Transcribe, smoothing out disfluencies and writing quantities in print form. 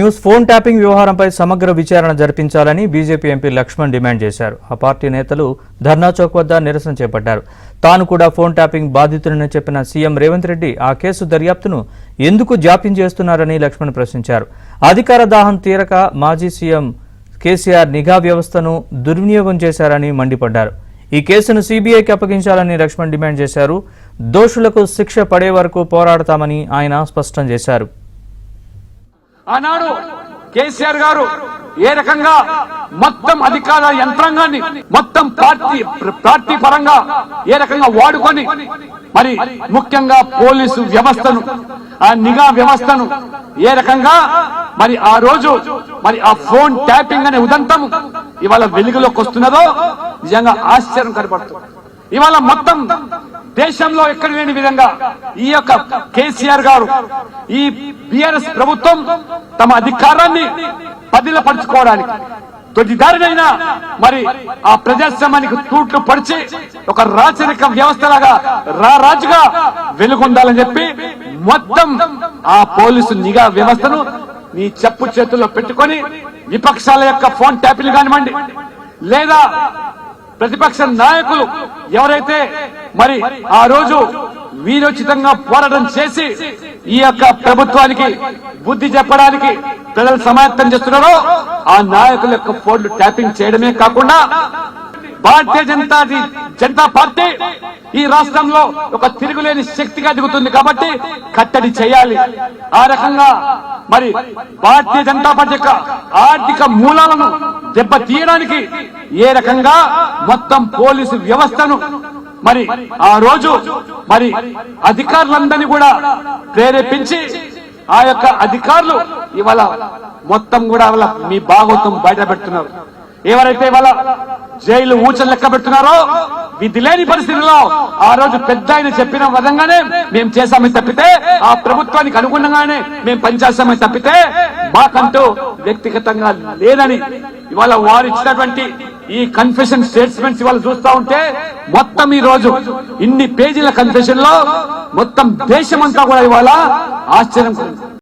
News phone tapping వ్యవహారంపై సమగ్ర విచారణ జరిపించాలని బీజేపీ ఎంపీ లక్ష్మణ్ డిమాండ్ చేశారు. ఆ పార్టీ నేతలు ధర్నా చౌక్ వద్ద నిరసన చేపట్టారు. తాను కూడా ఫోన్ ట్యాపింగ్ బాధితులని చెప్పిన సీఎం రేవంత్ రెడ్డి ఆ కేసు దర్యాప్తును ఎందుకు జాప్యం చేస్తున్నారని లక్ష్మణ్ ప్రశ్నించారు. అధికార దాహం తీరక మాజీ సీఎం కేసీఆర్ నిఘా వ్యవస్థను దుర్వినియోగం చేశారని మండిపడ్డారు. ఈ కేసును సీబీఐకి అప్పగించాలని లక్ష్మణ్ డిమాండ్ చేశారు. దోషులకు శిక్ష పడే వరకు పోరాడతామని ఆయన స్పష్టం చేశారు. ఆనాడు కేసీఆర్ గారు ఏ రకంగా మొత్తం అధికార యంత్రాంగాన్ని మొత్తం పార్టీ పరంగా ఏ రకంగా వాడుకొని మరి ముఖ్యంగా పోలీసు వ్యవస్థను ఆ నిఘా వ్యవస్థను ఏ రకంగా మరి ఆ రోజు మరి ఆ ఫోన్ ట్యాపింగ్ అనే ఉదంతం ఇవాళ వెలుగులోకి వస్తున్నదో నిజంగా ఆశ్చర్యం కనబడుతుంది. ఇవాళ మొత్తం దేశంలో ఎక్కడ లేని విధంగా ఈ యొక్క కేసీఆర్ గారు ఈ బీఆర్ఎస్ ప్రభుత్వం తమ అధికారాన్ని పదిలపరుచుకోవడానికి తొలిదారినైనా మరి ఆ ప్రజాస్వామ్యానికి తూట్లు పడిచి ఒక రాచరిక వ్యవస్థలాగా రాజుగా వెలుగొందాలని చెప్పి మొత్తం ఆ పోలీసు నిఘా వ్యవస్థను నీ చెప్పు చేతుల్లో పెట్టుకొని విపక్షాల యొక్క ఫోన్ ట్యాపింగ్ కానివ్వండి లేదా ప్రతిపక్ష నాయకులు ఎవరైతే మరి ఆ రోజు వీరోచితంగా పోరాటం చేసి ఈ యొక్క ప్రభుత్వానికి బుద్ధి చెప్పడానికి ప్రజలు సమాయత్తం చేస్తున్నారో ఆ నాయకుల యొక్క ఫోన్లు ట్యాపింగ్ చేయడమే కాకుండా భారతీయ జనతా పార్టీ ఈ రాష్ట్రంలో ఒక తిరుగులేని శక్తిగా దిగుతుంది కాబట్టి కట్టడి చేయాలి. ఆ రకంగా మరి భారతీయ జనతా పార్టీ యొక్క ఆర్థిక మూలాలను దెబ్బతీయడానికి ఏ రకంగా మొత్తం పోలీసు వ్యవస్థను మరి ఆ రోజు మరి అధికారులందరినీ కూడా ప్రేరేపించి ఆ యొక్క అధికారులు ఇవాళ మొత్తం కూడా మీ భాగవతం బయట పెడుతున్నారు. ఎవరైతే ఇవాళ జైలు ఊచలు లెక్క పెడుతున్నారో విధి లేని పరిస్థితుల్లో ఆ రోజు పెద్ద ఆయన చెప్పిన విధంగానే మేము చేశామని తప్పితే ఆ ప్రభుత్వానికి అనుగుణంగానే మేము పనిచేస్తామని తప్పితే మాకంటూ వ్యక్తిగతంగా లేదని ఇవాళ వారు ఇచ్చినటువంటి ఈ కన్ఫెషన్ స్టేట్మెంట్స్ ఇవాళ చూస్తా ఉంటే మొత్తం ఈ రోజు ఇన్ని పేజీల కన్ఫెషన్ లో మొత్తం దేశమంతా కూడా ఇవాళ ఆశ్చర్యం